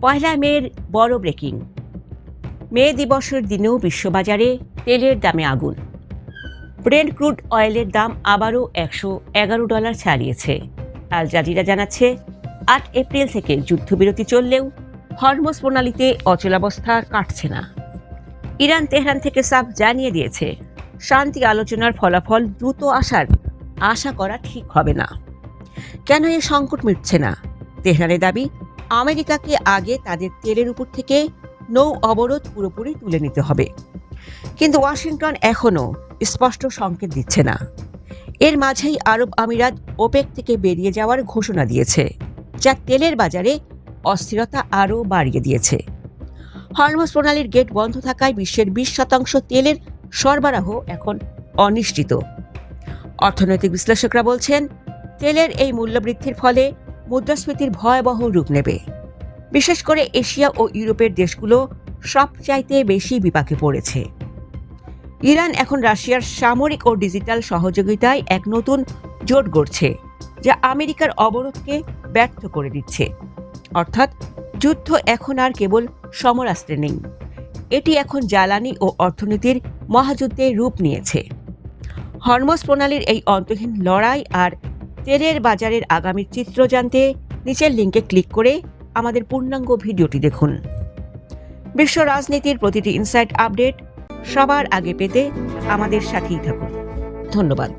পয়লা মের বড় ব্রেকিং। মে দিবসের দিনেও বিশ্ববাজারে তেলের দামে আগুন। ব্রেন্ট ক্রুড অয়েলের দাম আবারও $111 ছাড়িয়েছে। আল জাজিরা জানাচ্ছে 8 এপ্রিল থেকে যুদ্ধবিরতি চললেও হরমুজ প্রণালীতে অচলাবস্থা কাটছে না। ইরান তেহরান থেকে সাফ জানিয়ে দিয়েছে শান্তি আলোচনার ফলাফল দ্রুত আসার আশা করা ঠিক হবে না। কেন এ সংকট মিটছে না? তেহরানের দাবি, আমেরিকাকে আগে তাদের তেলের উপর থেকে নৌ অবরোধ পুরোপুরি তুলে নিতে হবে। কিন্তু ওয়াশিংটন এখনও স্পষ্ট সংকেত দিচ্ছে না। এর মাঝেই আরব আমিরাত ওপেক থেকে বেরিয়ে যাওয়ার ঘোষণা দিয়েছে, যা তেলের বাজারে অস্থিরতা আরও বাড়িয়ে দিয়েছে। হরমুজ প্রণালীর গেট বন্ধ থাকায় বিশ্বের 20% তেলের সরবরাহ এখন অনিশ্চিত। অর্থনৈতিক বিশ্লেষকরা বলছেন, তেলের এই মূল্যবৃদ্ধির ফলে মুদ্রাস্ফীতির ভয়াবহ রূপ নেবে। বিশেষ করে এশিয়া ও ইউরোপের দেশগুলো সবচাইতে বেশি বিপাকে পড়েছে। ইরান এখন রাশিয়ার সামরিক ও ডিজিটাল সহযোগিতায় এক নতুন জোট গড়ছে, যা আমেরিকার অবরোধকে ব্যর্থ করে দিচ্ছে। অর্থাৎ যুদ্ধ এখন আর কেবল সমরাস্ত্রে নেই, এটি এখন জ্বালানি ও অর্থনীতির মহাযুদ্ধে রূপ নিয়েছে। হরমুজ প্রণালীর এই অন্তহীন লড়াই আর তেলের বাজারের আগামী চিত্র জানতে নিচের লিঙ্কে ক্লিক করে আমাদের পূর্ণাঙ্গ ভিডিওটি দেখুন। বিশ্ব রাজনীতির প্রতিটি ইনসাইট আপডেট সবার আগে পেতে আমাদের সাথেই থাকুন। ধন্যবাদ।